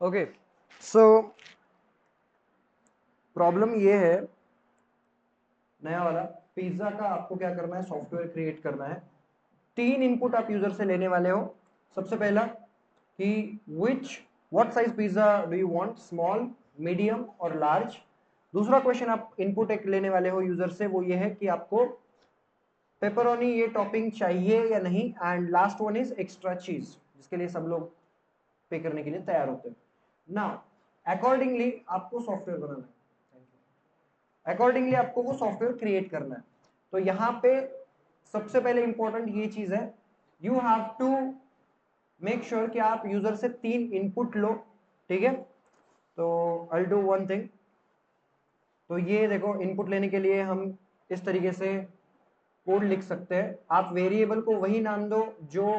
Okay, so problem ये है, नया वाला पिज्जा का आपको क्या करना है, सॉफ्टवेयर क्रिएट करना है। 3 इनपुट आप यूजर से लेने वाले हो। सबसे पहला कि what size pizza do you want, small, medium और लार्ज। दूसरा क्वेश्चन आप इनपुट एक लेने वाले हो यूजर से, वो ये है कि आपको पेपरोनी ये टॉपिंग चाहिए या नहीं। And last one is extra चीज, जिसके लिए सब लोग पे करने के लिए तैयार होते हैं। नाउ अकॉर्डिंगली आपको सॉफ्टवेयर बनाना है, अकॉर्डिंगली आपको वो सॉफ्टवेयर क्रिएट करना है। तो यहाँ पे सबसे पहले इंपॉर्टेंट ये चीज है, you have to make sure कि आप यूजर से 3 इनपुट लो। ठीक है, तो आई डू वन थिंग। तो ये देखो, इनपुट लेने के लिए हम इस तरीके से कोड लिख सकते हैं। आप वेरिएबल को वही नाम दो जो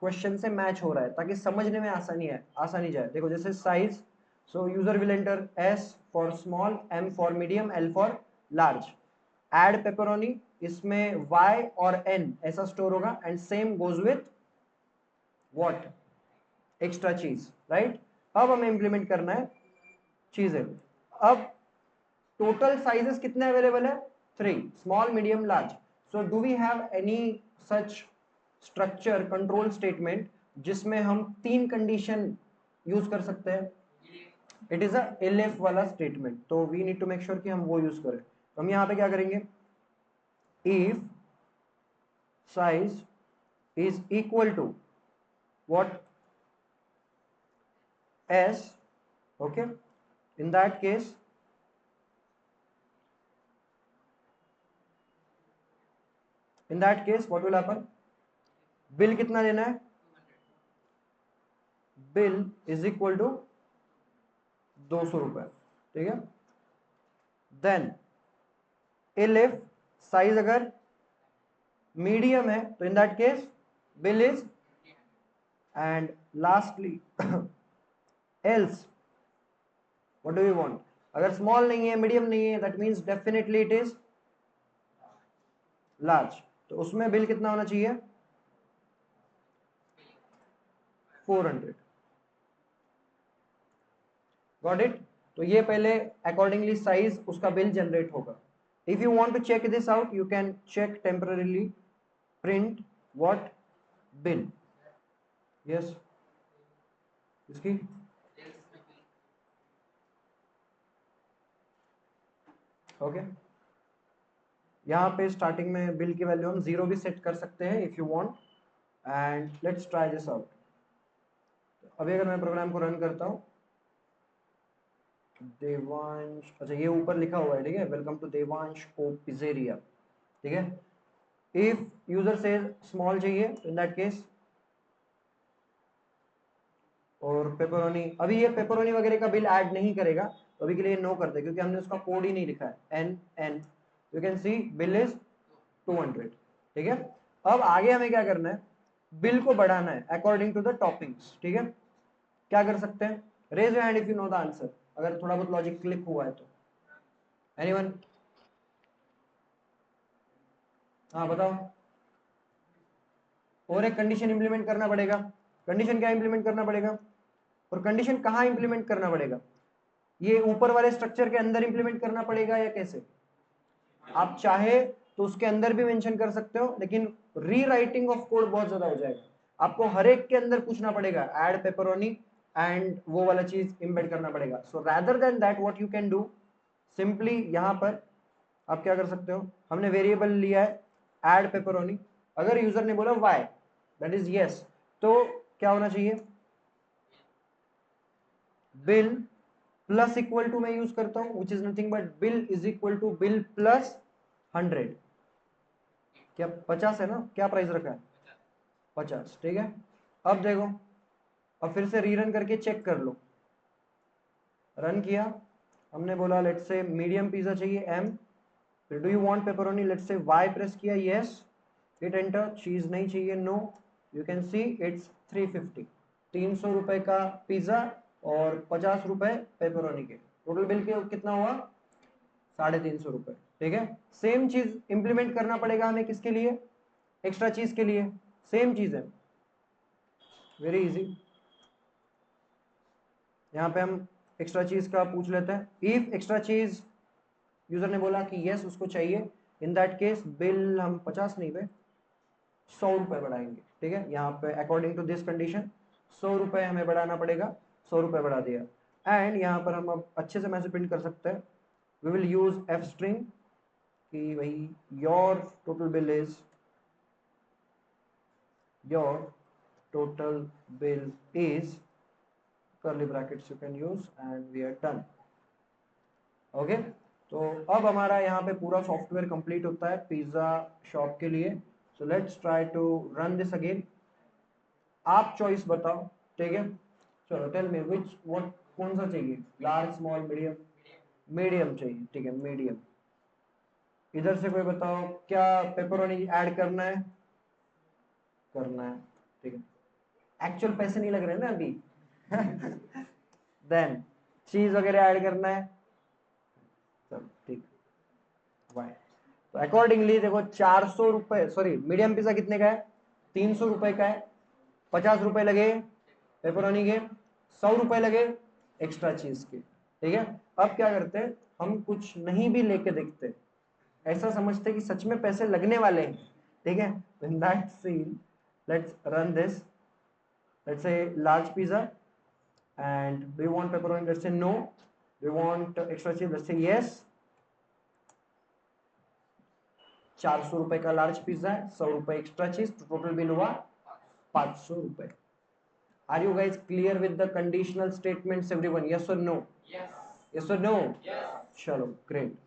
क्वेश्चन से मैच हो रहा है, ताकि समझने में आसानी जाए। देखो जैसे size, so user will enter s for small, m for medium, l for large. Add pepperoni, इसमें y और n ऐसा स्टोर होगा। And same goes with what, extra cheese, right. अब हमें इंप्लीमेंट करना है चीजें। अब टोटल साइजेस कितने अवेलेबल है, 3, small, medium, large. So do we have any such structure, control statement, जिसमें हम 3 कंडीशन यूज कर सकते हैं। इट इज अ elif वाला स्टेटमेंट, तो we need to make sure कि हम वो यूज करें। तो हम यहाँ पे क्या करेंगे, if size is equal to what, s, okay, in that case what will happen, bill कितना लेना है, bill is equal to 200 रुपए। ठीक है, देन elif साइज अगर मीडियम है तो in that case bill is, and lastly else what do you want, अगर स्मॉल नहीं है, मीडियम नहीं है, that means definitely it is large. तो उसमें बिल कितना होना चाहिए, 400। Got it. तो ये पहले अकॉर्डिंगली साइज उसका बिल जनरेट होगा। If you want to check this out, you can check temporarily print what, bill. Yes, इसकी ओके। यहाँ पे स्टार्टिंग में बिल की वैल्यू हम 0 भी सेट कर सकते हैं if you want. And let's try this out. अभी अगर मैं प्रोग्राम को रन करता हूँ, देवांश, अच्छा ये ऊपर लिखा हुआ है, ठीक है, वेलकम टू देवांश को पिज्जेरिया। ठीक है, इफ यूजर से स्मॉल चाहिए इन दैट केस, और पेपरोनी, अभी ये पेपरोनी वगैरह का बिल ऐड नहीं करेगा, तो अभी के लिए नो करते, क्योंकि हमने उसका कोड ही नहीं लिखा है, n n. You can see bill is 200। ठीक है, अब आगे हमें क्या करना है, बिल को बढ़ाना है अकॉर्डिंग टू द टॉपिंग्स। ठीक है, क्या कर सकते हैं, raise your hand if you know the answer, अगर थोड़ा बहुत लॉजिक क्लिक हुआ है तो। एनीवन, हाँ बताओ। और एक कंडीशन इंप्लीमेंट करना पड़ेगा। कंडीशन क्या इंप्लीमेंट करना पड़ेगा, और कंडीशन कहाँ इंप्लीमेंट करना पड़ेगा, ये ऊपर वाले स्ट्रक्चर के अंदर इंप्लीमेंट करना पड़ेगा या कैसे। आप चाहे तो उसके अंदर भी मेंशन कर सकते हो, लेकिन रीराइटिंग ऑफ कोड बहुत ज्यादा हो जाएगा। आपको हर एक के अंदर पूछना पड़ेगा, ऐड पेपरोनी, एंड वो वाला चीज इंबेड करना पड़ेगा। So rather than that what you can do, simply यहां पर आप क्या कर सकते हो, हमने वेरिएबल लिया है ऐड पेपरोनी। अगर यूजर ने बोला वाई, दैट इज यस, तो क्या होना चाहिए, बिल प्लस इक्वल टू मैं यूज करता हूं, which is nothing but bill is equal to bill plus 100। क्या 50 है ना, क्या प्राइस रखा है, 50। ठीक है, अब देखो, अब फिर से रीरन करके चेक कर लो। रन किया, हमने बोला लेट्स से मीडियम पिज्जा चाहिए, एम, फिर do you want pepperoni, let's say y press किया, यस, हिट एंटर, चीज नहीं चाहिए, no. You can see it's 350, 300 रुपए का पिज्जा और 50 रुपए पेपरोनी के, टोटल बिल के कितना हुआ, 350 रुपए। ठीक है, सेम चीज इंप्लीमेंट करना पड़ेगा हमें, किसके लिए, एक्स्ट्रा चीज के लिए। सेम चीज है, वेरी इजी। यहाँ पे हम एक्स्ट्रा चीज का पूछ लेते हैं. इफ एक्स्ट्रा चीज यूजर ने बोला कि यस उसको चाहिए, इन दैट केस बिल हम 50 नहीं पे 100 रुपए बढ़ाएंगे. ठीक है, यहाँ पे अकॉर्डिंग टू दिस कंडीशन 100 रुपए हमें बढ़ाना पड़ेगा. 100 रुपए बढ़ा दिया. एंड यहाँ पर हम अब अच्छे से मैसेज प्रिंट कर सकते हैं. We will use f string कि भाई your total bill is, your total bill is, curly brackets you can use and we are done. Okay, तो अब हमारा यहाँ पे पूरा सॉफ्टवेयर कंप्लीट होता है पिज्जा शॉप के लिए. So let's try to run this again. आप चॉइस बताओ. ठीक है, चलो टेल मी विच व्हाट, कौन सा चाहिए, लार्ज स्मॉल मीडियम? मीडियम चाहिए. ठीक है, मीडियम. इधर से कोई बताओ क्या पेपरोनी ऐड करना है? करना है. ठीक है, एक्चुअल पैसे नहीं लग रहे ना अभी. देन चीज वगैरह ऐड करना है. चलो ठीक, वाई. तो अकॉर्डिंगली देखो 400 रुपए, सॉरी मीडियम पिज्जा कितने का है? 300 रुपए का है. 50 रुपए लगे पेपरोनी के, 100 रुपए लगे एक्स्ट्रा चीज के. ठीक है, अब क्या करते हैं, हम कुछ नहीं भी लेके देखते, ऐसा समझते कि सच में पैसे लगने वाले हैं. ठीक है, in that scene let's run this. Let's say large pizza and do you want pepperoni? Let's say no. Do you want extra cheese? Let's say yes. 400 रुपए का लार्ज पिज्जा है, 100 रुपए एक्स्ट्रा चीज, तो टोटल बिल हुआ 500 रुपए. Are you guys clear with the conditional statements everyone? Yes or no? Yes. Yes or no? Yes. चलो great.